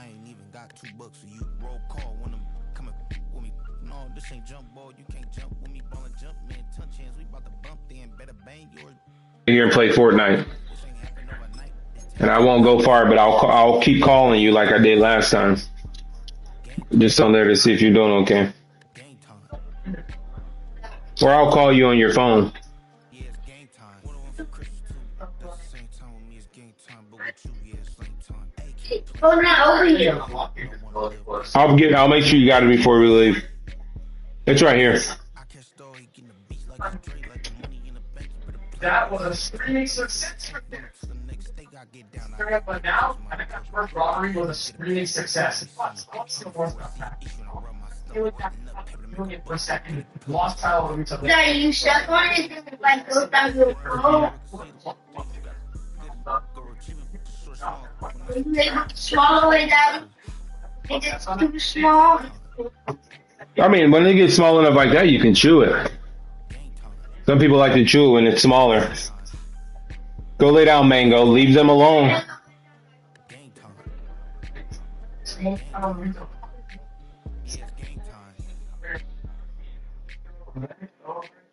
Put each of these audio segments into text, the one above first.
I ain't even got $2 for you. Roll call when I'm coming with me. No, this ain't jump ball. You can't jump with me. Ball and jump, man. Touch hands. We about to bump then. Better bang yours. Here and play Fortnite. This ain't happen overnight. And I won't go far, but I'll keep calling you like I did last time. Game Just on there to see if you're doing okay. game time. Or I'll call you on your phone. Yeah, it's game time. What I want for Christmas too. That's the same time with me. It's game time, but with you, yeah, it's same time. Hey, keep Oh, not over here. I'll make sure you got it before we leave. It's right here. I catch dog, he getting the beats like it's Dre, like the money in the bank. You better play. That was a screaming success right there. The next day I get down. But now, I think that first robbery was a screaming success. Plus, the worst about that. It was doing it for a second. Lost title of each other. Are you stuck on it? Like, goes down your phone. Are you able to swallow it down? Is it too small? I mean, when they get small enough like that, you can chew it. Some people like to chew it when it's smaller. Go lay down, Mango. Leave them alone.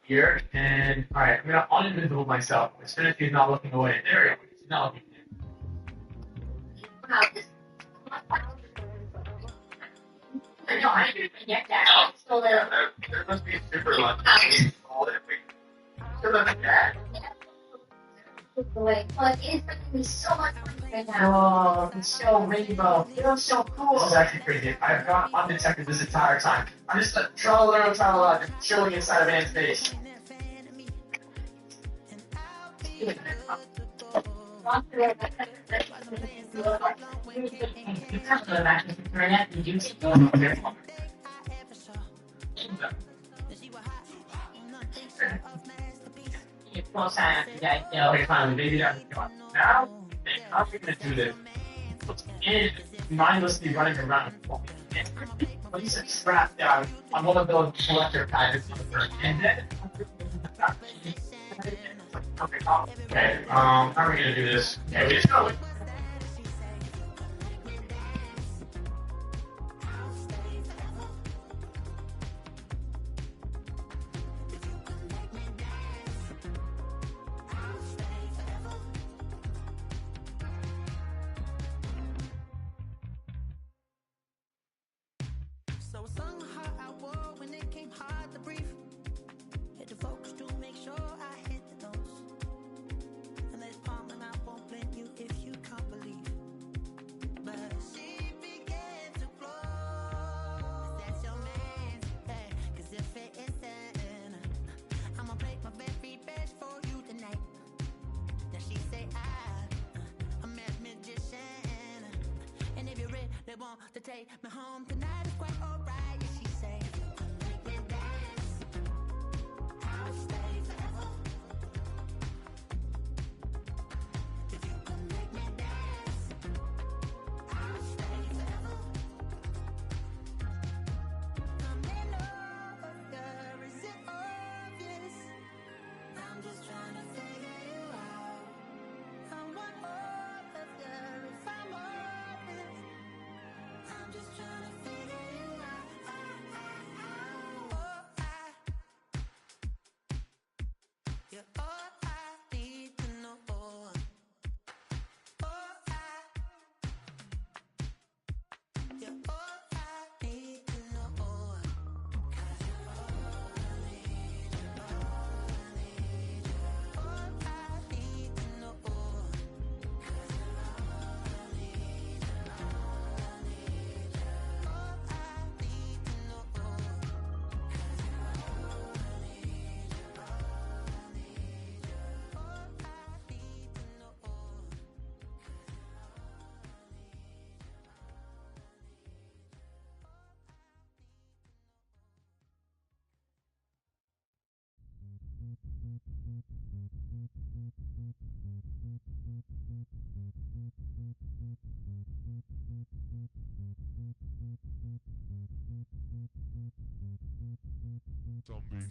Here, and alright, I'm gonna uninvisible myself. As soon as he's not looking away. There he is. He's not looking. I know, I didn't get that. It's still there. There must be a super lucky. Well, it is making me so much money right now. Oh, it's so rainbow. It looks so cool. This is actually crazy. I've gone undetected this entire time. I'm just tra-la-la, just chilling inside of Anne's face. Okay, finally, maybe I'm now. How are we gonna do this? And mindlessly running around. When you said strap down, I'm one of those collector packs, and then. Okay, how are we gonna do this? Okay, we just go. So I sung hard I wore when it came hard to breathe. Hit the focus to make sure I hit the notes. And let's palm and I won't blame you if you can't believe. But she began to flow. That's your man, hey, cause if it isn't, I'ma break my very best for you tonight. Then she say I'm a magician. And if you're ready, they want to take me home tonight, it's quite alright. Yeah, she say, make me dance, I'll stay forever. If you can make me dance, I'll stay forever. I'm in love, girl, is it obvious? I'm just trying to figure you out. I want all of you if I'm honest. I'm just trying to figure you out. You're all I need to know. You're all I need to know. 'Cause you're all I need, you're all I need, you're all I need to know. 'Cause you're all I need, you're all I need, you're all I need to know. 'Cause you're all I need, you're all I need, you're all I need to know. Zombie Nation.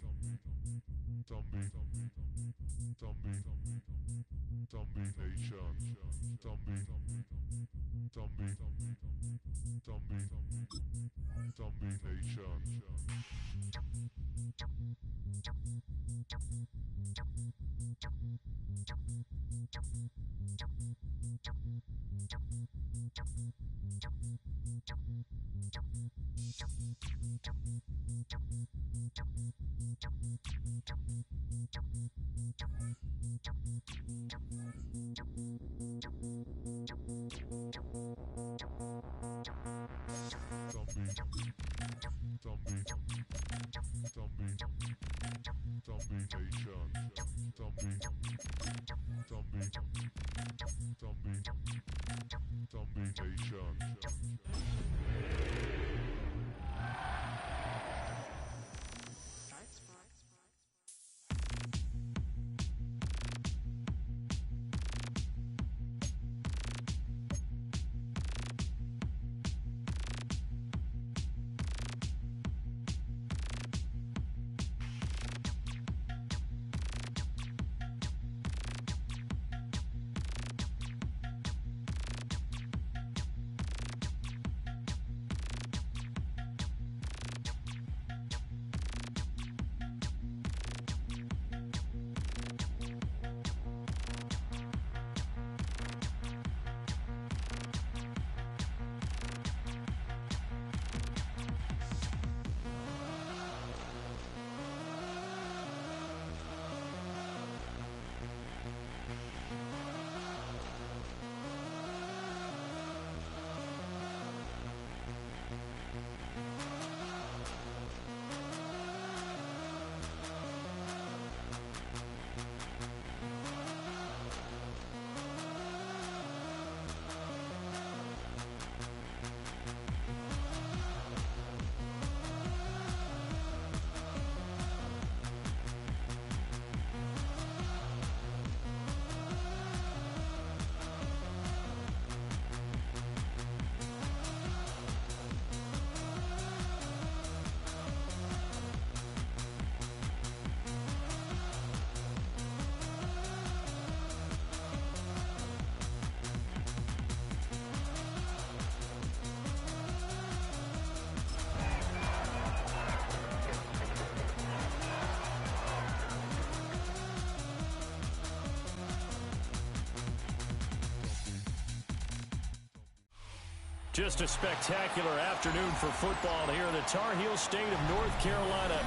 Just a spectacular afternoon for football here in the Tar Heel state of North Carolina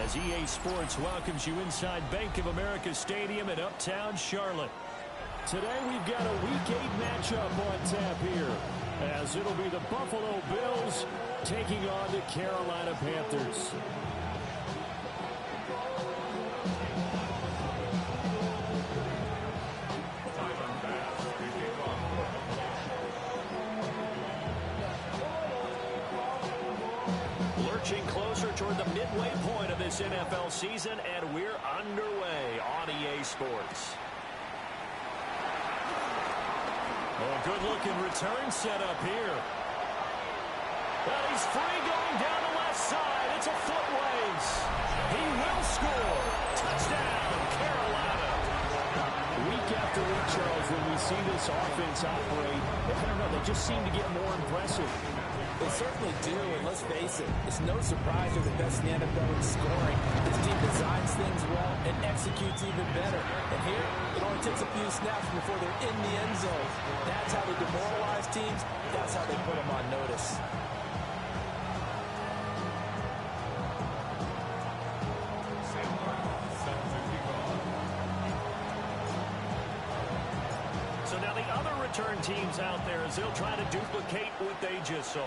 as EA Sports welcomes you inside Bank of America Stadium in uptown Charlotte. Today we've got a Week 8 matchup on tap here as it'll be the Buffalo Bills taking on the Carolina Panthers. Lurching closer toward the midway point of this NFL season, and we're underway on EA Sports. A good-looking return set up here. Well, he's free going down the left side. It's a foot race. He will score. Touchdown, Carolina. Week after week, Charles, when we see this offense operate, I don't know, they just seem to get more impressive. They certainly do, and let's face it, it's no surprise they're the best in the NFL in scoring. This team designs things well and executes even better. And here, it only takes a few snaps before they're in the end zone. That's how they demoralize teams. That's how they put them on notice. So now the other return teams out there as they'll try to duplicate what they just saw.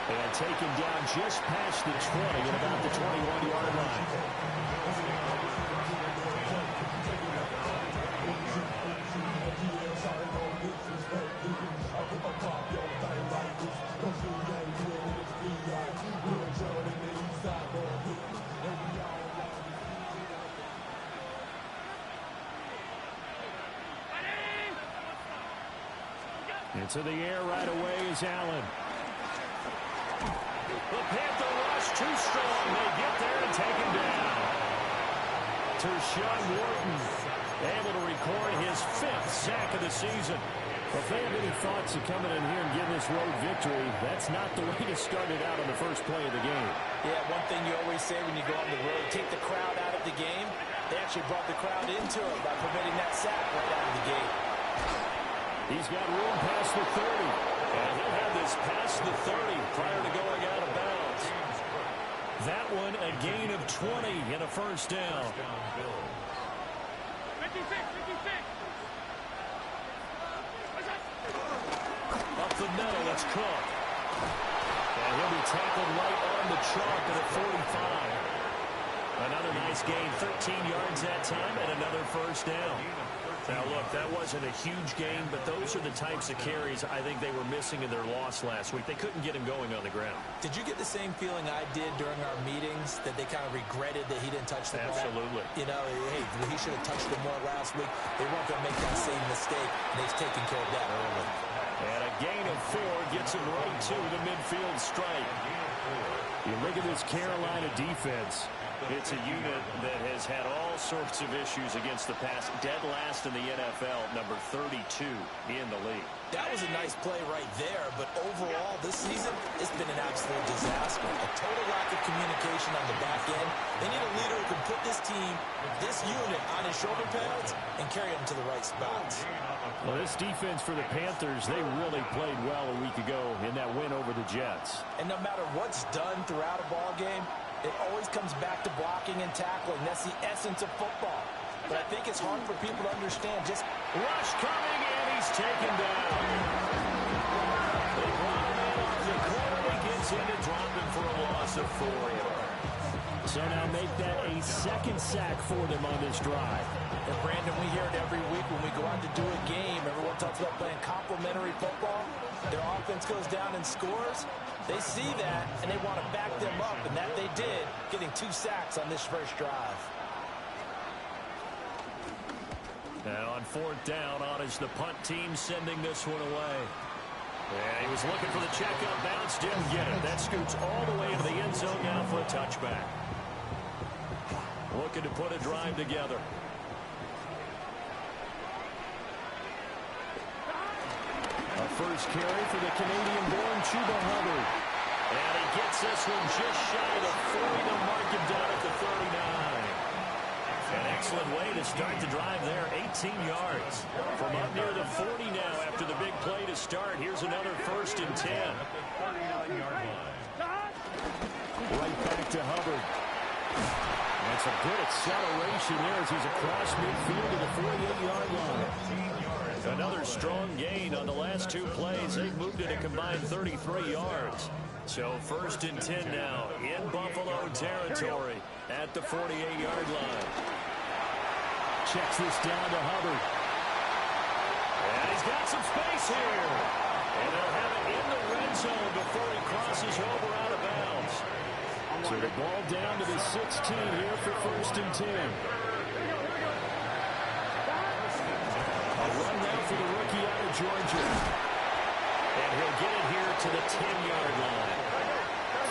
And taken down just past the 20 at about the 21-yard line. Into the air right away is Allen. The Panther rush too strong. They get there and take him down. Tershawn Wharton able to record his 5th sack of the season. Well, if they have any thoughts of coming in here and getting this road victory, that's not the way to start it out on the first play of the game. Yeah, one thing you always say when you go on the road, take the crowd out of the game. They actually brought the crowd into it by permitting that sack right out of the gate. He's got room past the 30. And he'll have this past the 30 prior to going out of bounds. That one a gain of 20 and a first down. 56. Up the middle, it's Cook. And he'll be tackled right on the chalk at a 45. Another nice gain, 13 yards that time, and another first down. Now, look, that wasn't a huge gain, but those are the types of carries I think they were missing in their loss last week. They couldn't get him going on the ground. Did you get the same feeling I did during our meetings, that they kind of regretted that he didn't touch the ball? Absolutely. You know, hey, he should have touched it more last week. They weren't going to make that same mistake, and they've taken care of that early. And a gain of 4 gets him right to the midfield stripe. You look at this Carolina defense. It's a unit that has had all sorts of issues against the pass. Dead last in the NFL, number 32 in the league. That was a nice play right there, but overall this season, it's been an absolute disaster. A total lack of communication on the back end. They need a leader who can put this team, this unit, on his shoulder pads and carry them to the right spots. Well, this defense for the Panthers, they really played well a week ago in that win over the Jets. And no matter what's done throughout a ball game, it always comes back to blocking and tackling. That's the essence of football. But I think it's hard for people to understand. Just rush coming, and he's taken down. They brought him in off the corner. He gets in to drop him for a loss of 4 yards. So now make that a second sack for them on this drive. And Brandon, we hear it every week when we go out to do a game. Everyone talks about playing complementary football. Their offense goes down and scores. They see that, and they want to back them up, and that they did, getting 2 sacks on this first drive. Now on 4th down, on is the punt team sending this one away. Yeah, he was looking for the checkup bounce, didn't get it. That scoots all the way into the end zone now for a touchback. Looking to put a drive together. A first carry for the Canadian-born Chuba Hubbard. And he gets this one just shy of the 40 to mark him down at the 39. An excellent way to start the drive there, 18 yards. From up near the 40 now after the big play to start. Here's another 1st and 10. Right back to Hubbard. That's a good acceleration there as he's across midfield to the 48-yard line. Another strong gain on the last 2 plays. They've moved it a combined 33 yards. So 1st and 10 now in Buffalo territory at the 48-yard line. Checks this down to Hubbard. And he's got some space here. And they'll have it in the red zone before he crosses over out of bounds. So the ball down to the 16 here for 1st and 10. A run now for the rookie out of Georgia. And he'll get it here to the 10-yard line.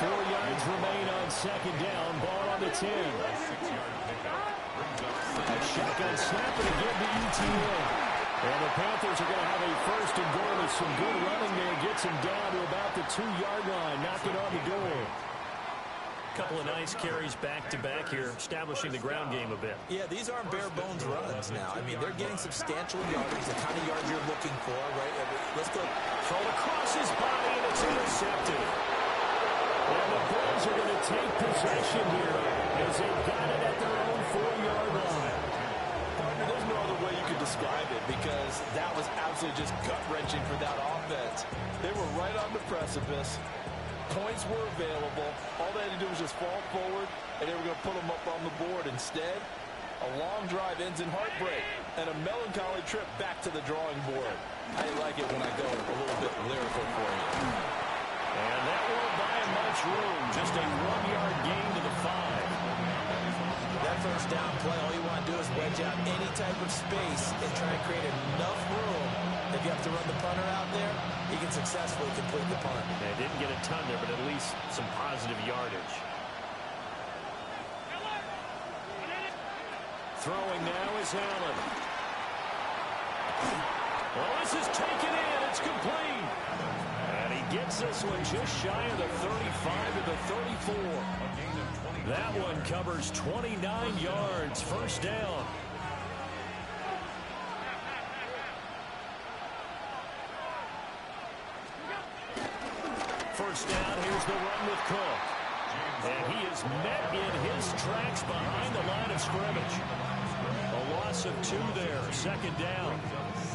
4 yards remain on 2nd down. Ball on the 10. A shotgun snap and again to ETN. And the Panthers are going to have a 1st and goal with some good running there. Gets him down to about the 2-yard line. Knock it on the door. Couple of nice carries back-to-back here, establishing the ground game a bit. Yeah, these aren't bare-bones runs now. I mean, they're getting substantial yardage, the kind of yards you're looking for, right? Let's go. Throw across his body, and it's intercepted. And the Bills are going to take possession here as they've got it at their own 4-yard line. Partner, there's no other way you could describe it because that was absolutely just gut-wrenching for that offense. They were right on the precipice. Points were available. All they had to do was just fall forward, and they were going to put them up on the board. Instead, a long drive ends in heartbreak and a melancholy trip back to the drawing board. I like it when I go a little bit lyrical for you. And that won't buy him much room. Just a 1-yard gain to the 5. That first down play, all you want to do is wedge out any type of space and try and create enough room. If you have to run the punter out there, he can successfully complete the punt. They didn't get a ton there, but at least some positive yardage. Throwing now is Allen. Well, this is taken in. It's complete. And he gets this one just shy of the 35 to the 34. That one covers 29 yards. First down. First down, here's the run with Cook. And he is met in his tracks behind the line of scrimmage. A loss of 2 there, second down.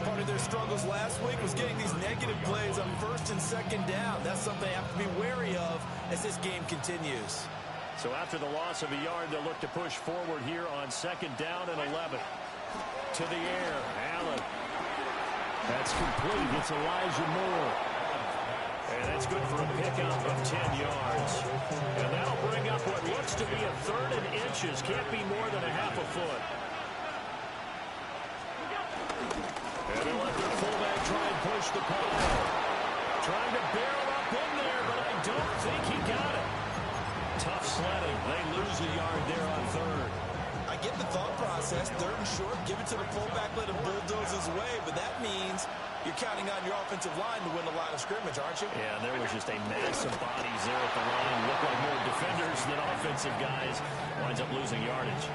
Part of their struggles last week was getting these negative plays on first and second down. That's something they have to be wary of as this game continues. So after the loss of a yard, they'll look to push forward here on second down and 11. To the air, Allen. That's complete. It's Elijah Moore. And that's good for a pickup of 10 yards. And that'll bring up what looks to be a 3rd and inches. Can't be more than a half a foot. And they'll let their fullback try and push the pile. Trying to barrel up in there, but I don't think he got it. Tough sledding. They lose a yard there on 3rd. I get the thought process. 3rd and short, give it to the fullback, let him bulldoze his way. But that means you're counting on your offensive line to win the line of scrimmage, aren't you? Yeah, there was just a mass of bodies there at the line. Looked like more defenders than offensive guys. Winds up losing yardage.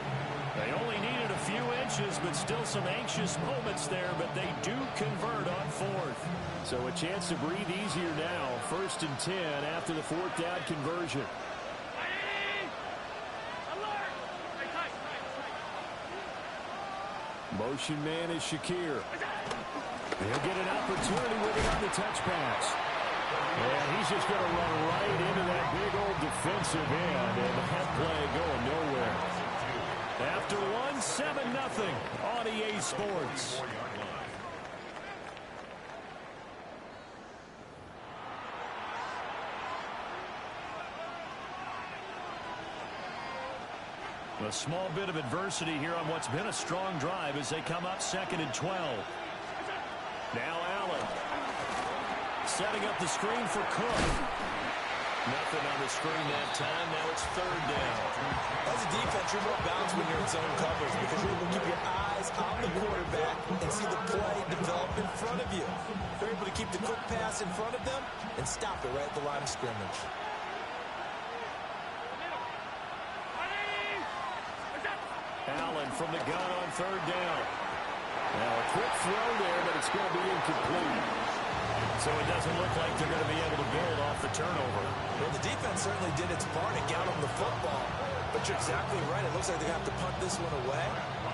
They only needed a few inches, but still some anxious moments there, but they do convert on 4th. So a chance to breathe easier now. 1st and 10 after the 4th down conversion. Motion man is Shakir. He'll get an opportunity with it on the touch pass. And he's just going to run right into that big old defensive end, and that play going nowhere. After 1-7-0 on EA Sports. A small bit of adversity here on what's been a strong drive as they come up 2nd and 12. Now Allen setting up the screen for Cook. Nothing on the screen that time. Now it's 3rd down. As a defense, you're more balanced when you're in zone coverage because you're able to keep your eyes on the quarterback and see the play develop in front of you. They're able to keep the quick pass in front of them and stop it right at the line of scrimmage. Allen from the gun on 3rd down. Now a quick throw there, but it's going to be incomplete. So it doesn't look like they're going to be able to build off the turnover. Well, the defense certainly did its part to get them the football. But you're exactly right. It looks like they're going to have to punt this one away.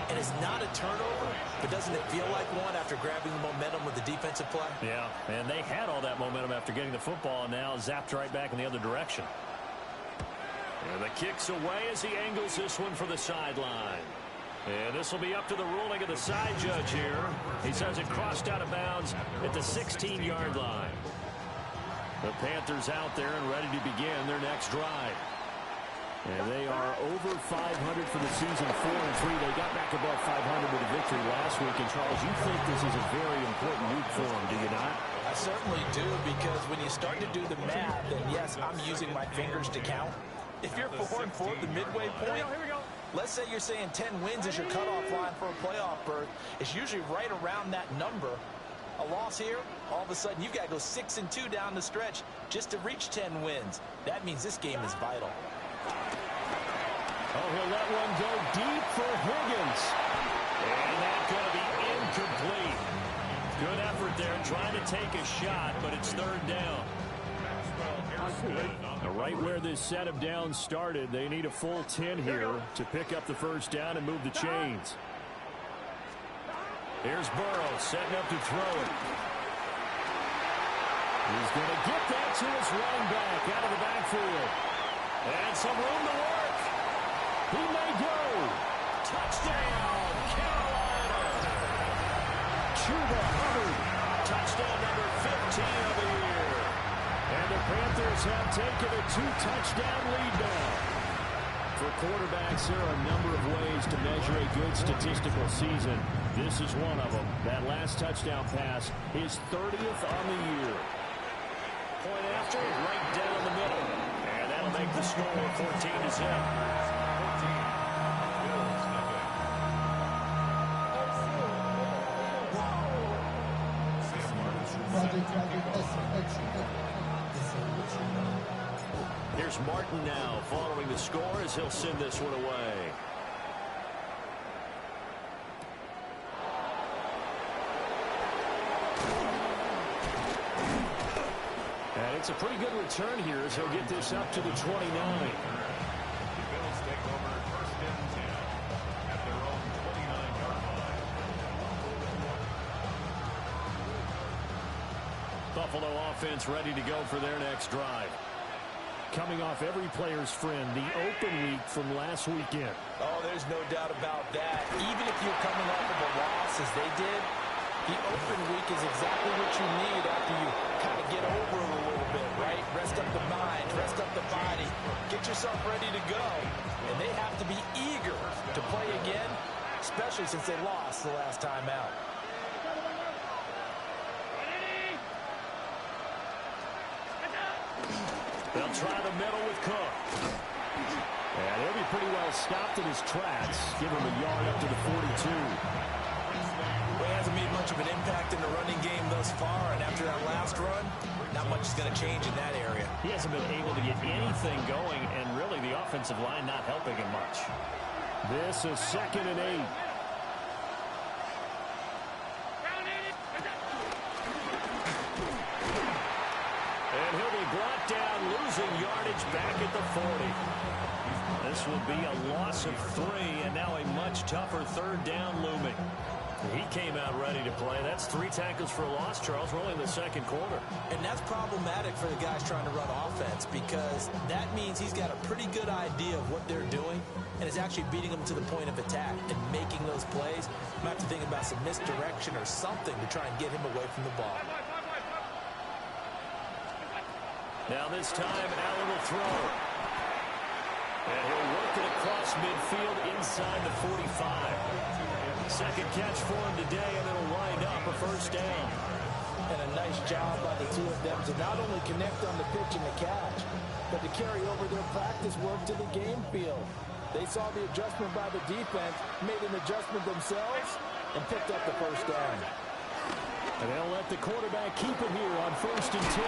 And it's not a turnover, but doesn't it feel like one after grabbing the momentum with the defensive play? Yeah, and they had all that momentum after getting the football, and now zapped right back in the other direction. And the kick's away as he angles this one for the sideline. And this will be up to the ruling of the side judge here. He says it crossed out of bounds at the 16-yard line. The Panthers out there and ready to begin their next drive. And they are over 500 for the season, 4-3. They got back above 500 with a victory last week. And, Charles, you think this is a very important week for them, do you not? I certainly do, because when you start to do the math, and yes, I'm using my fingers to count. If you're 4-4 at the midway point, let's say you're saying 10 wins is your cutoff line for a playoff berth. It's usually right around that number. A loss here, all of a sudden you've got to go 6-2 down the stretch just to reach 10 wins. That means this game is vital. Oh, he'll let one go deep for Higgins. And that's going to be incomplete. Good effort there trying to take a shot, but it's 3rd down. Now, right where this set of downs started, they need a full 10 here to pick up the 1st down and move the chains. Here's Burrow setting up to throw it. He's going to get that to his running back out of the backfield. And some room to work. He may go. Touchdown, Carolina. Chuba Hubbard. Touchdown number 15 of the year. And the Panthers have taken a 2-touchdown lead now. For quarterbacks, there are a number of ways to measure a good statistical season. This is one of them. That last touchdown pass, his 30th on the year. Point after, right down the middle. And that'll make the score 14-0. Here's Martin now following the score as he'll send this one away. And it's a pretty good return here as he'll get this up to the 29. Buffalo offense ready to go for their next drive. Coming off every player's friend, the open week from last weekend. Oh, there's no doubt about that. Even if you're coming off of a loss as they did, the open week is exactly what you need after you kind of get over it a little bit, right? Rest up the mind, rest up the body, get yourself ready to go. And they have to be eager to play again, especially since they lost the last time out. They'll try the middle with Cook. And he'll be pretty well stopped in his tracks. Give him a yard up to the 42. Well, he hasn't made much of an impact in the running game thus far, and after that last run, not much is going to change in that area. He hasn't been able to get anything going, and really the offensive line not helping him much. This is 2nd and 8. And he'll be brought down, losing yardage back at the 40. This will be a loss of 3, and now a much tougher 3rd down looming. He came out ready to play. That's 3 tackles for a loss, Charles. We're only in the 2nd quarter. And that's problematic for the guys trying to run offense because that means he's got a pretty good idea of what they're doing and is actually beating them to the point of attack and making those plays. Might have to think about some misdirection or something to try and get him away from the ball. Now this time, Allen will throw. And he'll work it across midfield inside the 45. Second catch for him today, and it'll wind up a 1st down. And a nice job by the two of them to not only connect on the pitch and the catch, but to carry over their practice work to the game field. They saw the adjustment by the defense, made an adjustment themselves, and picked up the 1st down. And they'll let the quarterback keep it here on 1st and 10.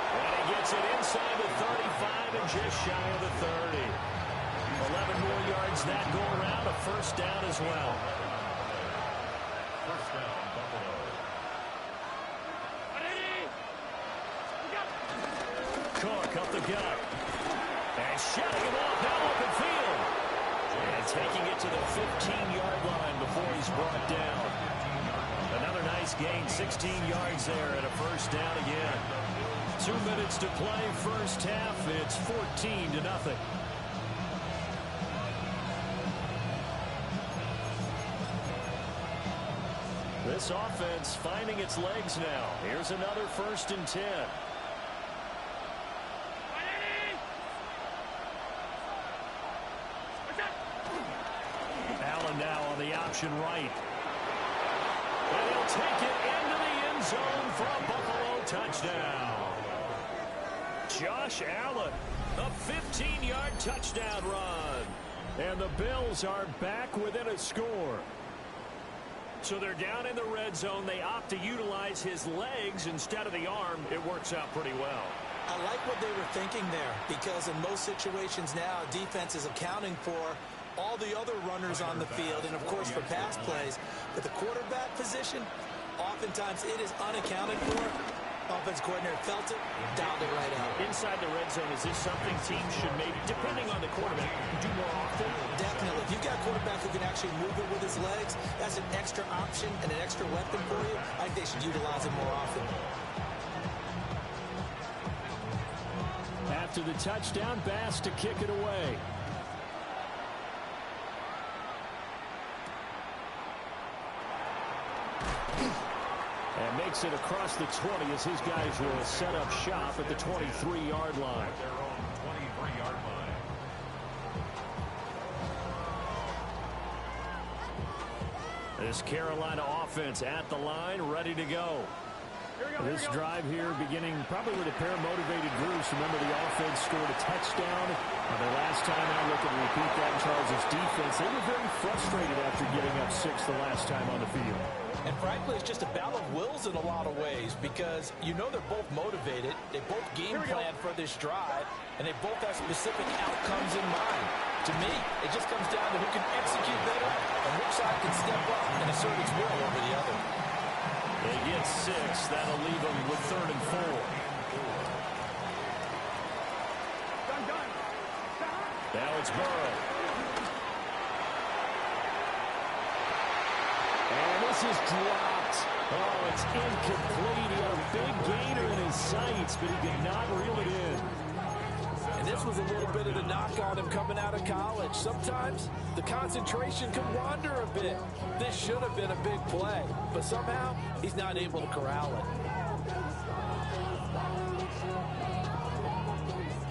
And he gets it inside the 35 and just shy of the 30. 11 more yards that go around, a 1st down as well. 1st down, Buffalo. Cook up the gut. And shutting him off now open field. And taking it to the 15-yard line before he's brought down. Another nice gain, 16 yards there and a 1st down again. 2 minutes to play, 1st half. It's 14-0. This offense finding its legs now. Here's another 1st and 10. Allen now on the option right. And he'll take it into the end zone for a Buffalo touchdown. Josh Allen, a 15-yard touchdown run. And the Bills are back within a score. So they're down in the red zone. They opt to utilize his legs instead of the arm. It works out pretty well. I like what they were thinking there because in most situations now, defense is accounting for all the other runners on the field and, of course, for pass plays. But the quarterback position, oftentimes it is unaccounted for. Offense coordinator felt it, dialed it right out. Inside the red zone, is this something teams should maybe, depending on the quarterback, do more often? Definitely. If you've got a quarterback who can actually move it with his legs, that's an extra option and an extra weapon for you. I think they should utilize it more often. After the touchdown, Bass to kick it away. And makes it across the 20 as his guys will set up shop at the 23-yard line. Their own 23-yard line. This Carolina offense at the line, ready to go. This drive here beginning probably with a pair of motivated groups. Remember, the offense scored a touchdown. The last time I look and repeat that, Charles' defense, they were very frustrated after getting up 6 the last time on the field. And frankly, it's just a battle of wills in a lot of ways because you know they're both motivated. They both game plan for this drive, and they both have specific outcomes in mind. To me, it just comes down to who can execute better and which side can step up and assert its will over the other. They get 6. That'll leave them with 3rd and 4. Now it's Burrow. And this is dropped. Oh, it's incomplete. He had a big gainer in his sights, but he did not reel it in. And this was a little bit of the knock on him coming out of college. Sometimes the concentration can wander a bit. This should have been a big play, but somehow he's not able to corral it.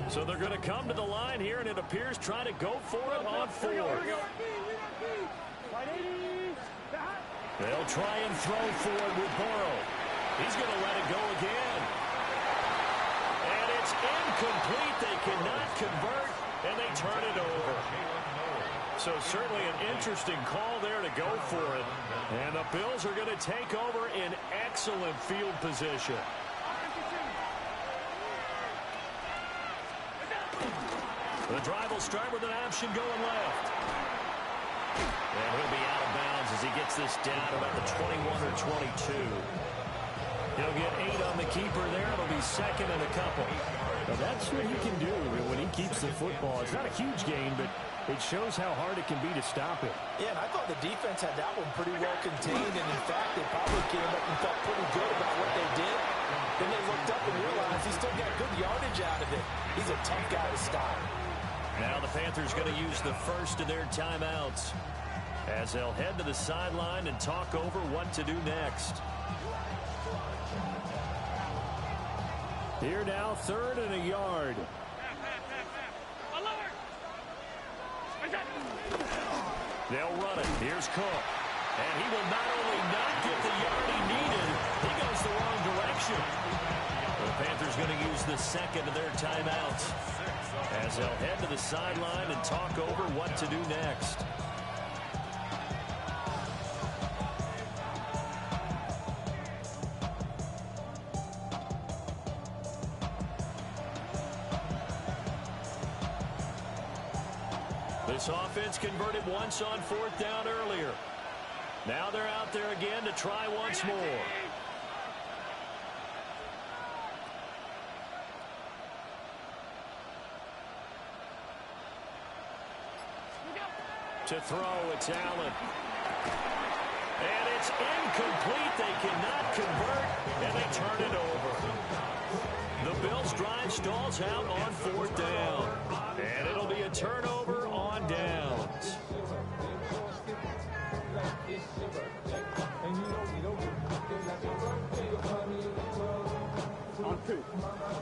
So they're going to come to the line here, and it appears trying to go for it on 4th. They'll try and throw for it with Burrow. He's going to let it go again. And it's incomplete. They cannot convert, and they turn it over. So certainly an interesting call there to go for it. And the Bills are going to take over in excellent field position. The drive will start with an option going left. And he'll be out of bounds as he gets this down about the 21 or 22. He'll get 8 on the keeper there. It'll be 2nd and a couple. Now that's what he can do when he keeps the football. It's not a huge gain, but it shows how hard it can be to stop it. Yeah, and I thought the defense had that one pretty well contained, and in fact, they probably came up and felt pretty good about what they did. Then they looked up and realized he still got good yardage out of it. He's a tough guy to stop. Now the Panthers going to use the first of their timeouts as they'll head to the sideline and talk over what to do next. Here now, 3rd and a yard. They'll run it. Here's Cook. And he will not only not get the yard he needed, he goes the wrong direction. The Panthers going to use the second of their timeouts as they'll head to the sideline and talk over what to do next. This offense converted once on 4th down earlier. Now they're out there again to try once more. To throw, it's Allen. And it's incomplete. They cannot convert, and they turn it over. The Bills' drive stalls out on 4th down. And it'll be a turnover on downs.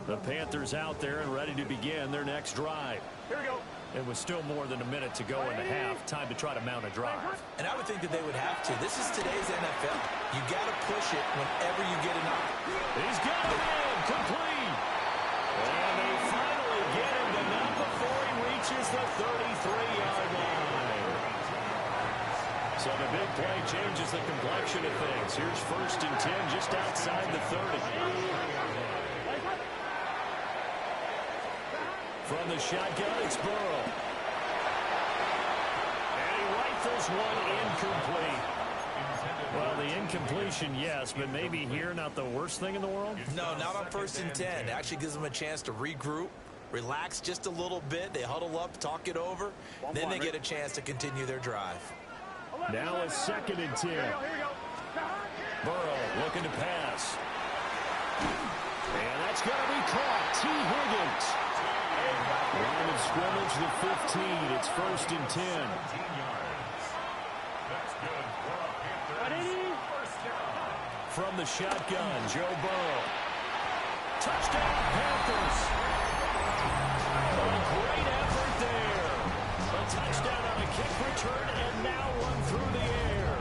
The Panthers out there and ready to begin their next drive. Here we go. It was still more than a minute to go in the half. Time to try to mount a drive. And I would think that they would have to. This is today's NFL. You got to push it whenever you get an opportunity. He's got it in. Complete. And they finally get him to not before he reaches the 33-yard line. So the big play changes the complexion of things. Here's 1st and 10 just outside the 30. From the shotgun, it's Burrow. And he rifles one incomplete. Well, the incompletion, yes, but maybe here not the worst thing in the world? No, not on 1st and 10. It actually gives them a chance to regroup, relax just a little bit. They huddle up, talk it over. Then they get a chance to continue their drive. Now it's 2nd and 10. Burrow looking to pass. And that's going to be caught. T. Higgins. Line of scrimmage, the 15. It's 1st and 10. From the shotgun, Joe Burrow. Touchdown, Panthers. A great effort there. A touchdown on a kick return and now run through the air.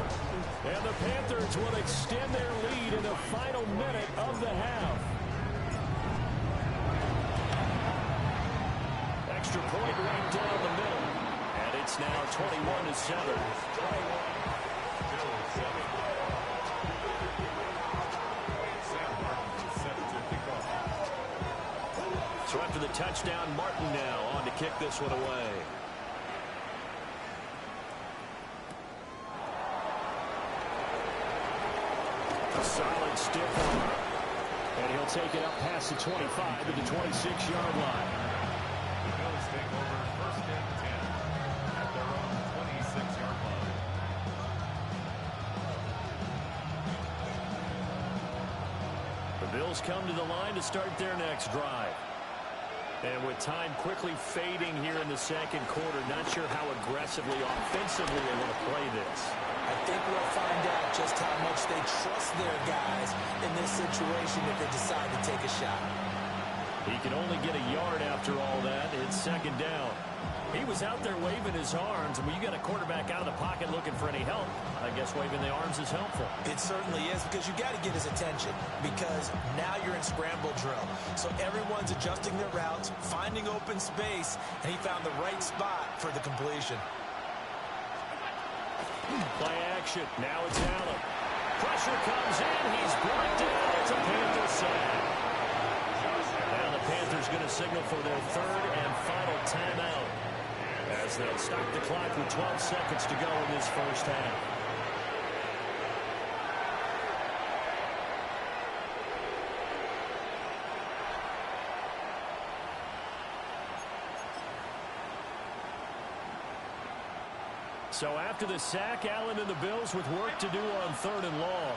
And the Panthers will extend their lead in the final minute of the half. Extra point right down the middle. And it's now 21-7. So after the touchdown, Martin now on to kick this one away. A solid stiff arm. And he'll take it up past the 25 to the 26-yard line. The Bills take over first and 10 at their own 26-yard line. The Bills come to the line to start their next drive. And with time quickly fading here in the second quarter, not sure how aggressively, offensively they want to play this. I think we'll find out just how much they trust their guys in this situation if they decide to take a shot. He can only get a yard after all that. It's second down. He was out there waving his arms, and when you got a quarterback out of the pocket looking for any help, I guess waving the arms is helpful. It certainly is, because you got to get his attention, because now you're in scramble drill. So everyone's adjusting their routes, finding open space, and he found the right spot for the completion. Play action. Now it's Allen. Pressure comes in. He's brought down. It's a Panther sack. Now the Panthers going to signal for their third and final timeout, as they'll stop the clock with 12 seconds to go in this first half. So after the sack, Allen and the Bills with work to do on third and long.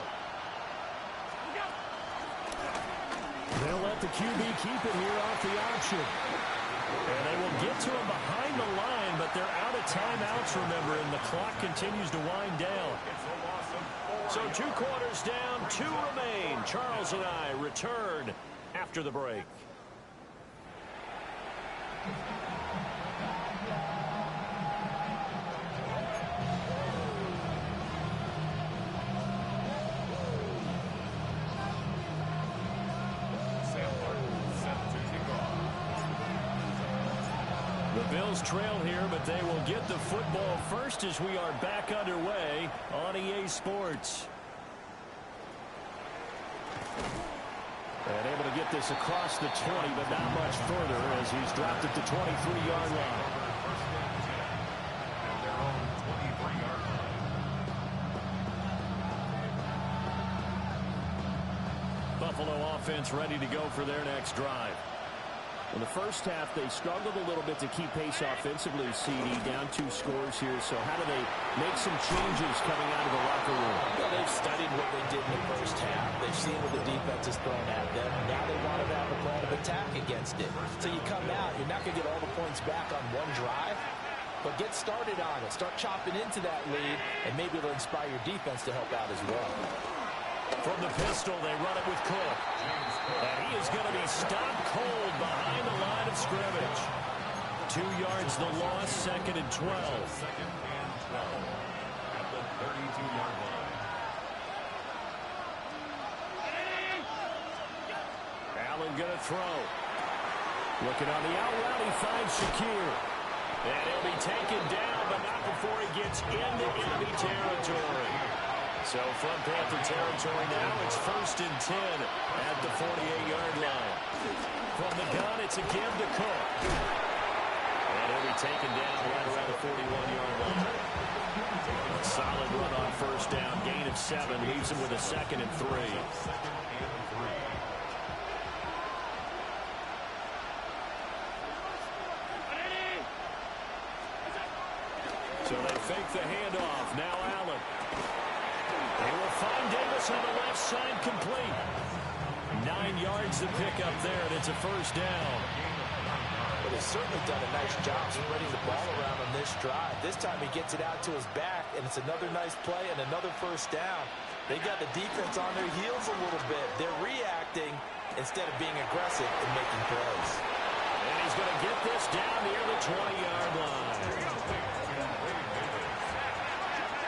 They'll let the QB keep it here off the option. And they will get to him behind the line, but they're out of timeouts, remember, and the clock continues to wind down. So 2 quarters down, 2 remain. Charles and I return after the break. The Bills trail here, but they will get the football first as we are back underway on EA Sports. And able to get this across the 20, but not much further as he's dropped at the 23-yard line. At their own 23-yard line. Buffalo offense ready to go for their next drive. In the first half, they struggled a little bit to keep pace offensively, CD, down 2 scores here. So how do they make some changes coming out of the locker room? Well, they've studied what they did in the first half. They've seen what the defense is throwing at them. Now they want to have a plan of attack against it. So you come out, you're not going to get all the points back on one drive, but get started on it. Start chopping into that lead, and maybe it'll inspire your defense to help out as well. From the pistol, they run it with Cook. And he is going to be stopped cold behind the line of scrimmage. 2 yards the loss, second and 12. Second and 12 at the 32-yard line. Allen going to throw. Looking on the out route, he finds Shakir. And he'll be taken down, but not before he gets into enemy territory. So from Panther territory now, it's first and 10 at the 48-yard line. From the gun, it's again to Cook. And he'll be taken down right around the 41-yard line. A solid run on first down, gain of 7, leaves him with a second and 3. So they fake the handoff. Now Allen. They will find Davis on the left side, complete. 9 yards to pick up there, and it's a first down. But he's certainly done a nice job spreading the ball around on this drive. This time he gets it out to his back, and it's another nice play and another first down. They got the defense on their heels a little bit. They're reacting instead of being aggressive and making plays. And he's going to get this down near the 20-yard line.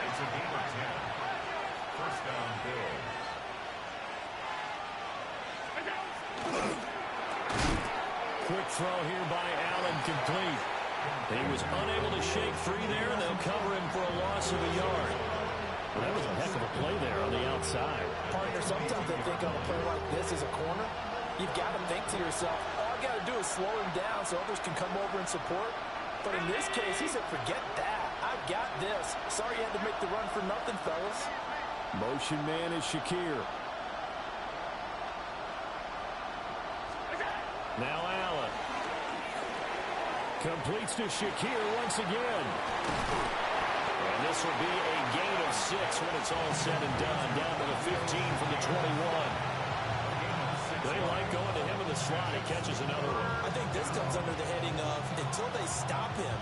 It's a gain of 10. First down, Bills. Quick throw here by Allen, complete. He was unable to shake free there, and they'll cover him for a loss of a yard. Well, that was a heck of a play there on the outside. Partner, sometimes I think on a play like this as a corner, you've got to think to yourself, are you got to do is slow him down so others can come over and support. But in this case, he said, forget that. I got this. Sorry you had to make the run for nothing, fellas. Motion man is Shakir. Now Allen. Completes to Shakir once again. And this will be a gain of 6 when it's all said and done. Down to the 15 from the 21. They like going to him in the slot. He catches another one. I think this comes under the heading of until they stop him,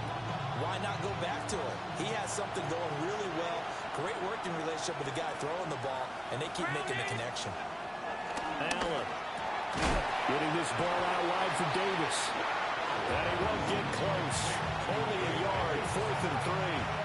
why not go back to him? He has something going really well. Great working relationship with the guy throwing the ball, and they keep making the connection. Allen getting this ball out wide for Davis. And he won't get close. Only a yard, 4th and 3.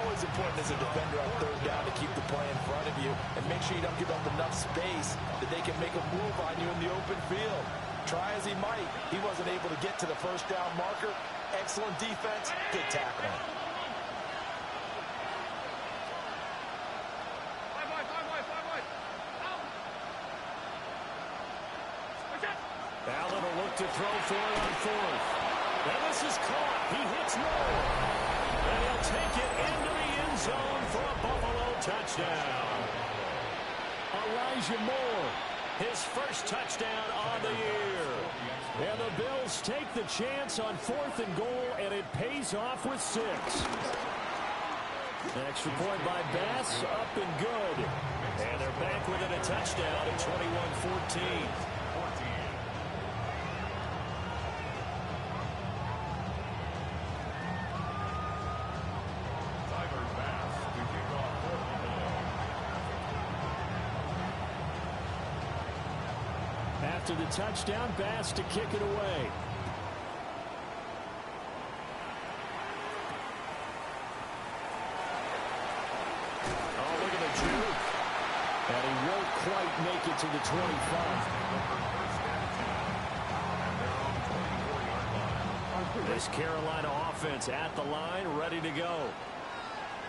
Always important as a defender on 3rd down to keep the play in front of you and make sure you don't give up enough space that they can make a move on you in the open field. Try as he might, he wasn't able to get to the 1st down marker. Excellent defense, good tackling. Allen will look to throw for it on 4th. And this is caught. He hits Moore. And he'll take it into the end zone for a Buffalo touchdown. Elijah Moore, his first touchdown on the year. And the Bills take the chance on 4th and goal, and it pays off with 6. An extra point by Bass, up and good. And they're back within a touchdown at 21-14. After the touchdown, Bass to kick it away. Oh, look at the juke. And he won't quite make it to the 25. This Carolina offense at the line, ready to go.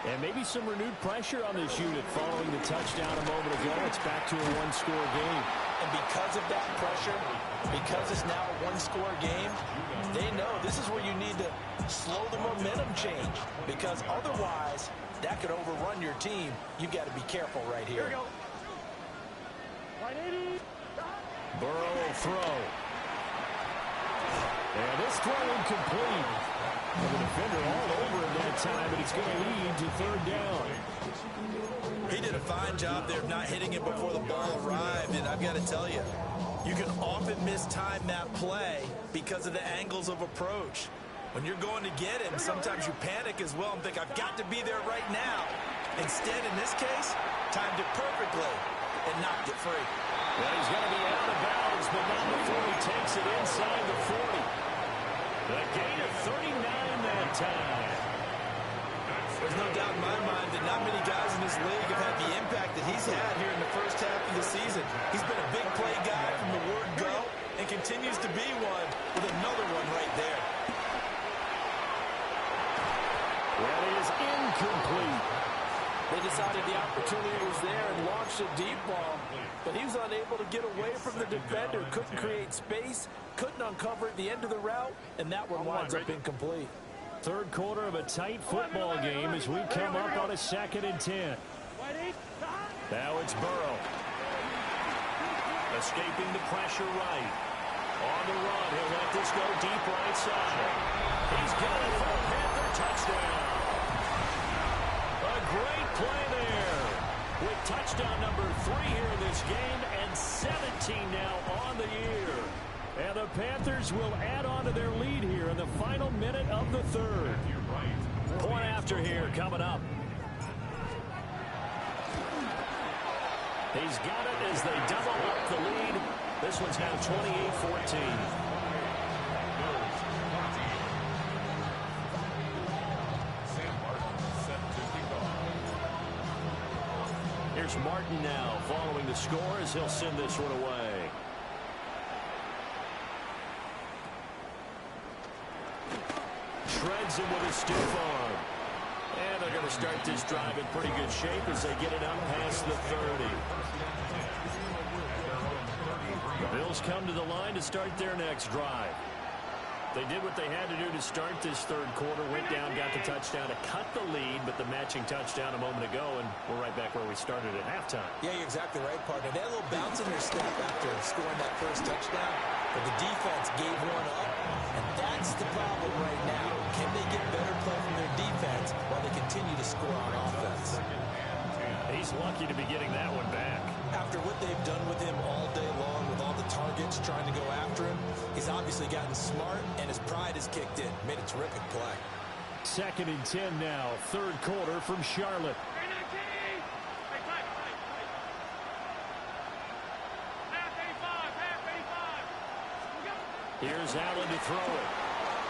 And maybe some renewed pressure on this unit following the touchdown a moment ago. It's back to a 1-score game. And because of that pressure, because it's now a 1-score game, they know this is where you need to slow the momentum change. Because otherwise, that could overrun your team. You've got to be careful right here. Burrow will throw. And this throw incomplete. And the defender all over him that time, but it's going to lead to 3rd down. He did a fine job there of not hitting it before the ball arrived, and I've got to tell you, you can often mistime that play because of the angles of approach. When you're going to get him, sometimes you panic as well and think, I've got to be there right now. Instead, in this case, timed it perfectly and knocked it free. Well, he's going to be out of bounds, but not before he takes it inside the 40. The gain of 39 that time. There's no doubt in my mind that not many guys in this league have had the impact that he's had here in the first half of the season. He's been a big play guy from the word go and continues to be one with another one right there. Well, it is incomplete. They decided the opportunity was there and launched a deep ball, but he was unable to get away from the defender, couldn't create space, couldn't uncover at the end of the route, and that one winds up incomplete. 3rd quarter of a tight football game as we come up on a 2nd and 10. Now it's Burrow. Escaping the pressure right. On the run, he'll let this go deep right side. He's got it for a Panther touchdown. A great play there. With touchdown number 3 here in this game and 17 now on the year. And the Panthers will add on to their lead here in the final minute of the 3rd. Point after here coming up. He's got it as they double up the lead. This one's now 28-14. Here's Martin now following the score as he'll send this one away. Shreds him with a stiff arm. And they're going to start this drive in pretty good shape as they get it up past the 30. The Bills come to the line to start their next drive. They did what they had to do to start this third quarter, went down, got the touchdown to cut the lead, but the matching touchdown a moment ago, and we're right back where we started at halftime. Yeah, you're exactly right, partner. They had a little bounce in their step after scoring that first touchdown, but the defense gave one up, and that's the problem right now. Can they get better play from their defense while they continue to score on offense? He's lucky to be getting that one back. After what they've done with him all day long, with all the targets trying to go after him, he's obviously gotten smart, and his pride has kicked in. Made a terrific play. 2nd and 10 now, third quarter from Charlotte. Here's Allen to throw it.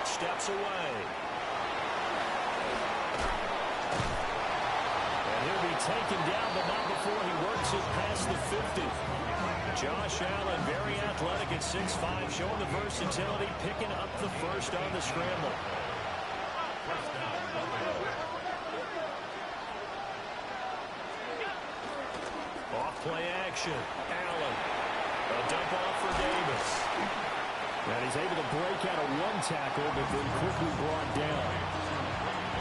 Steps away. And he'll be taken down, but not before he works it past the 50. Josh Allen, very athletic at 6'5", showing the versatility, picking up the first on the scramble. Off play action. Allen. A dump off for Davis. And he's able to break out of one tackle, but then quickly brought down.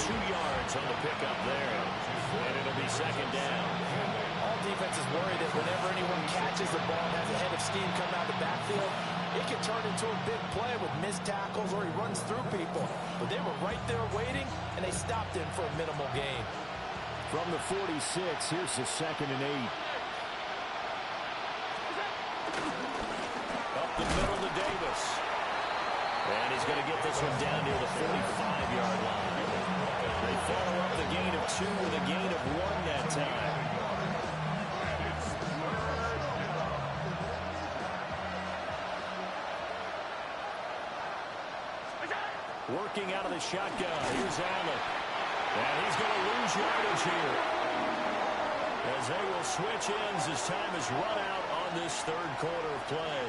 2 yards on the pickup there. And it'll be second down. All defenses worry that whenever anyone catches the ball and has a head of steam come out of the backfield, it can turn into a big play with missed tackles or he runs through people. But they were right there waiting, and they stopped him for a minimal gain. From the 46, here's the 2nd and 8. Up the middle to Davis. And he's going to get this one down near the 45-yard line. They follow up the gain of 2 with a gain of 1 that time. Working out of the shotgun. Here's Allen. And he's going to lose yardage here. As they will switch ends as time is run out on this third quarter of play.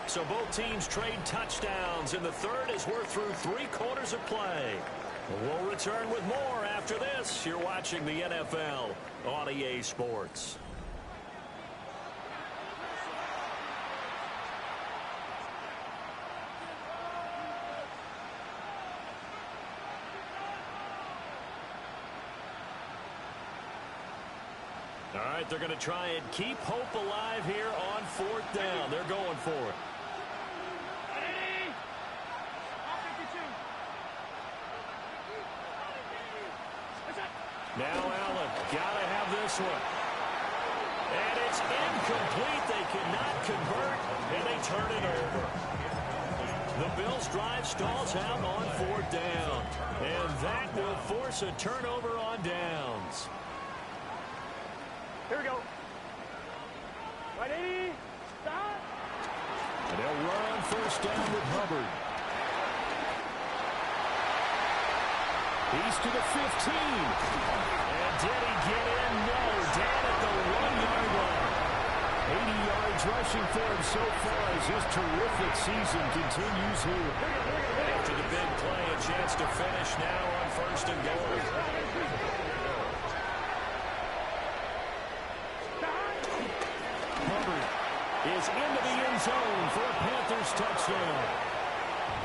So both teams trade touchdowns, and the third as we're through 3 quarters of play. We'll return with more after this. You're watching the NFL on EA Sports. All right, they're going to try and keep hope alive here on 4th down. They're going for it. Now Allen, got to have this one. And it's incomplete. They cannot convert, and they turn it over. The Bills' drive stalls out on 4th down. And that will force a turnover on downs. Here we go. Right, 80. Stop. And they'll run on 1st down with Hubbard. He's to the 15. And did he get in? No. Down at the 1-yard line. 80 yards rushing for him so far as his terrific season continues here. After the big play, a chance to finish now on 1st and goal. Hubbard is into the end zone for a Panthers touchdown.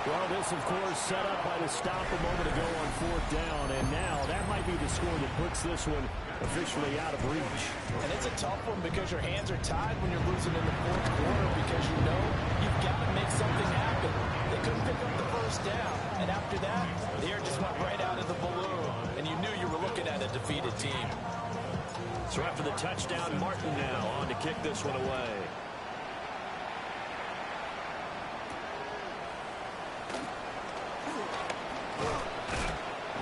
Well, this, of course, set up by the stop a moment ago on 4th down, and now that might be the score that puts this one officially out of reach. And it's a tough one because your hands are tied when you're losing in the 4th quarter because you know you've got to make something happen. They couldn't pick up the 1st down, and after that, the air just went right out of the balloon, and you knew you were looking at a defeated team. So after the touchdown, Martin now on to kick this one away.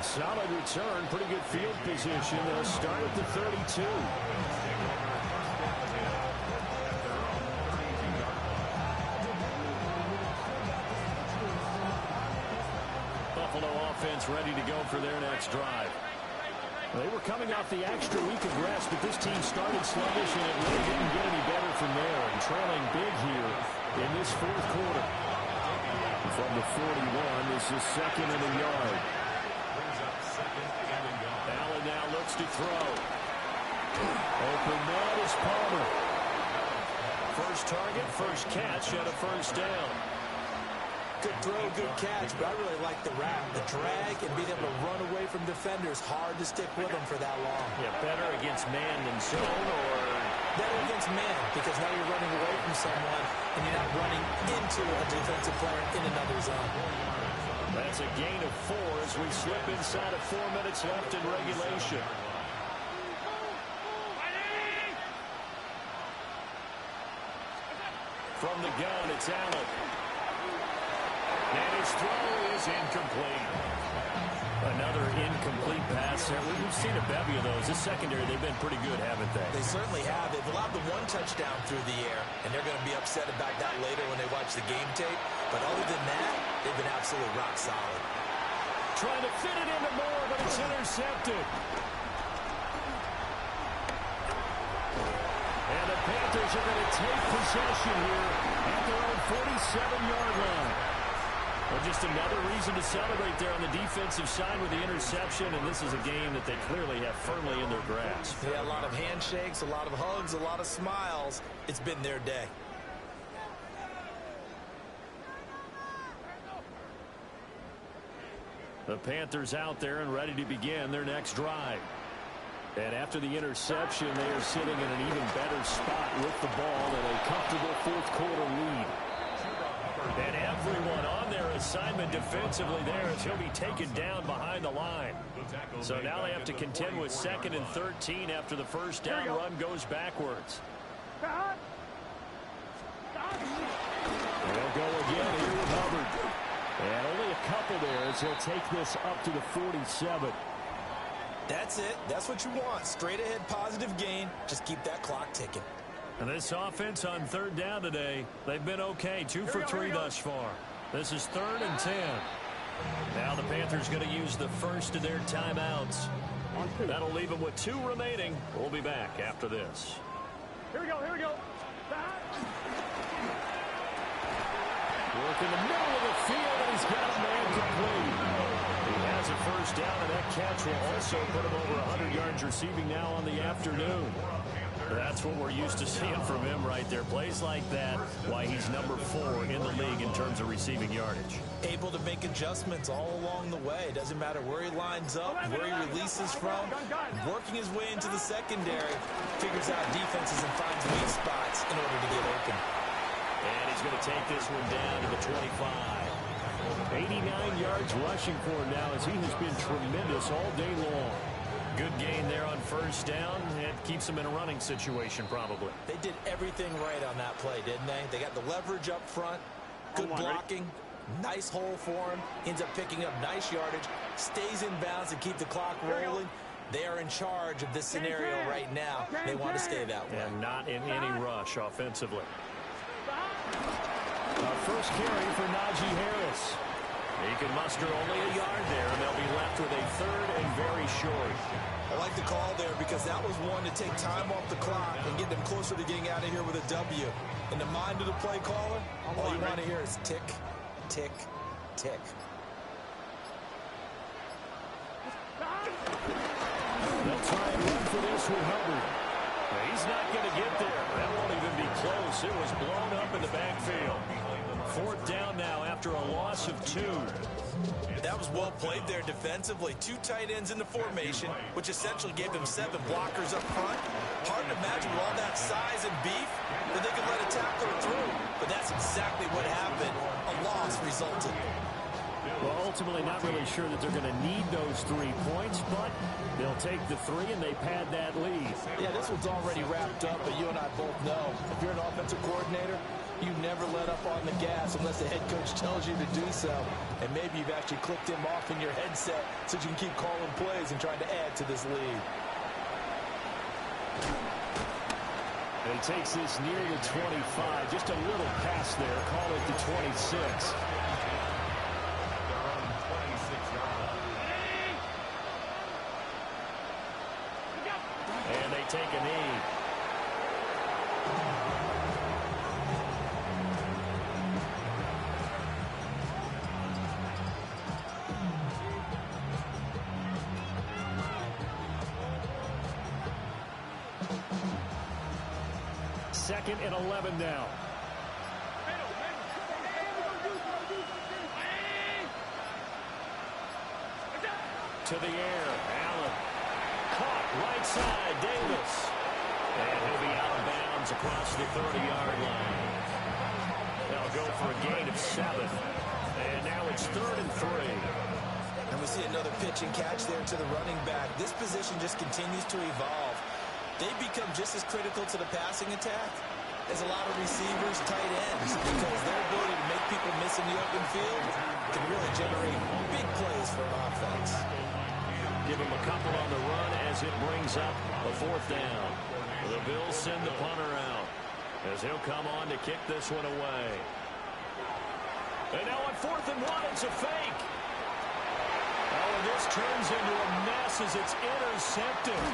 Solid return, pretty good field position. They'll start at the 32. Buffalo offense ready to go for their next drive. They were coming off the extra week of rest, but this team started sluggish, and it really didn't get any better from there. And trailing big here in this 4th quarter. From the 41, this is 2nd and a yard. Allen now looks to throw. Open man is Palmer. First target, first catch, and a first down. Good throw, good catch, but I really like the wrap. The drag and being able to run away from defenders, hard to stick with them for that long. Yeah, better against man than zone, or better against man, because now you're running away from someone and you're not running into a defensive player in another zone. That's a gain of 4 as we slip inside of 4 minutes left in regulation. From the gun, it's Allen. And his throw is incomplete. Another incomplete pass there. We've seen a bevy of those. This secondary, they've been pretty good, haven't they? They certainly have. They've allowed the 1 touchdown through the air, and they're going to be upset about that later when they watch the game tape. But other than that, they've been absolutely rock solid. Trying to fit it into Moore, but it's intercepted. And the Panthers are going to take possession here at their own 47-yard line. Well, just another reason to celebrate there on the defensive side with the interception, and this is a game that they clearly have firmly in their grasp. Yeah, a lot of handshakes, a lot of hugs, a lot of smiles. It's been their day. The Panthers out there and ready to begin their next drive. And after the interception, they are sitting in an even better spot with the ball in a comfortable fourth-quarter lead. And everyone on their assignment defensively there as he'll be taken down behind the line. So now they have to contend with 2nd and 13 after the first down run goes backwards. They'll go again here with Hubbard. And only a couple there as he'll take this up to the 47. That's it. That's what you want. Straight ahead positive gain. Just keep that clock ticking. And this offense on 3rd down today, they've been okay. 2 for 3 thus far. This is 3rd and 10. Now the Panthers going to use the first of their timeouts. That'll leave them with 2 remaining. We'll be back after this. Here we go. Work in the middle of the field, and he's got a man complete. He has a first down, and that catch will also put him over 100 yards receiving now on the afternoon. That's what we're used to seeing from him right there. Plays like that, why he's number 4 in the league in terms of receiving yardage. Able to make adjustments all along the way. Doesn't matter where he lines up, where he releases from. Working his way into the secondary, figures out defenses and finds weak spots in order to get open. And he's going to take this one down to the 25. 89 yards rushing for him now as he has been tremendous all day long. Good gain there on first down. It keeps them in a running situation probably. They did everything right on that play, didn't they? They got the leverage up front, good blocking, nice hole for him, ends up picking up nice yardage, stays in bounds and keep the clock rolling. They are in charge of this scenario right now. They want to stay that way. And not in any rush offensively. First carry for Najee Harris. He can muster only a yard there, and they'll be left with a 3rd and very short. I like the call there because that was one to take time off the clock and get them closer to getting out of here with a W. In the mind of the play caller, all you want to hear is tick, tick, tick. They'll try and run for this with Hubbard. He's not going to get there. That won't even be close. It was blown up in the backfield. 4th down now after a loss of 2. That was well played there defensively. 2 tight ends in the formation, which essentially gave them 7 blockers up front. Hard to imagine with all that size and beef that they could let a tackler through. But that's exactly what happened. A loss resulted. Well, ultimately not really sure that they're going to need those 3 points, but they'll take the 3 and they pad that lead. Yeah, this one's already wrapped up, but you and I both know if you're an offensive coordinator, you never let up on the gas unless the head coach tells you to do so. And maybe you've actually clicked him off in your headset so you can keep calling plays and trying to add to this lead. And he takes this near the 25. Just a little pass there. Call it the 26. And they take a knee. 2nd and 11 now. To the air, Allen. Caught right side, Davis. And he'll be out of bounds across the 30-yard line. They'll go for a gain of 7. And now it's 3rd and 3. And we see another pitch and catch there to the running back. This position just continues to evolve. They become just as critical to the passing attack as a lot of receivers, tight ends, because their ability to make people miss in the open field can really generate big plays for an offense. Give him a couple on the run as it brings up a 4th down. The Bills send the punter out as he'll come on to kick this one away. And now on 4th and 1, it's a fake. Oh, and this turns into a mess as it's intercepted.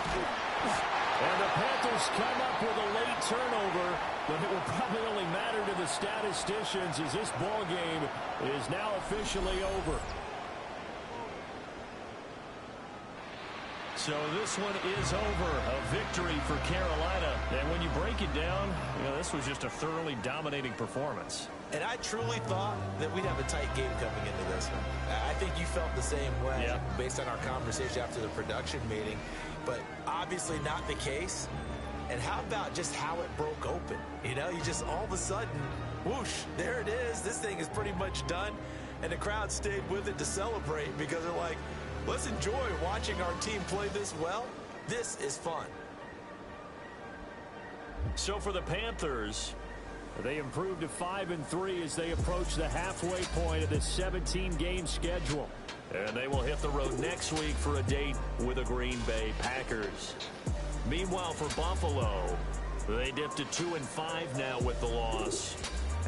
And the Panthers come up with a late turnover, but it will probably only matter to the statisticians as this ball game is now officially over. So this one is over. A victory for Carolina. And when you break it down, this was just a thoroughly dominating performance. And I truly thought that we'd have a tight game coming into this one. I think you felt the same way based on our conversation after the production meeting. But obviously not the case. And how about just how it broke open? You just all of a sudden, whoosh, there it is. This thing is pretty much done. And the crowd stayed with it to celebrate because they're like, let's enjoy watching our team play this well. This is fun. So for the Panthers, they improved to 5-3 as they approach the halfway point of this 17-game schedule. And they will hit the road next week for a date with the Green Bay Packers. Meanwhile, for Buffalo, they dipped to 2-5 now with the loss.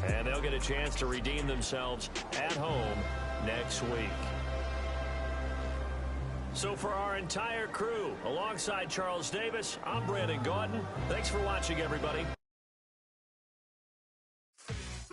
And they'll get a chance to redeem themselves at home next week. So for our entire crew, alongside Charles Davis, I'm Brandon Gaudin. Thanks for watching, everybody.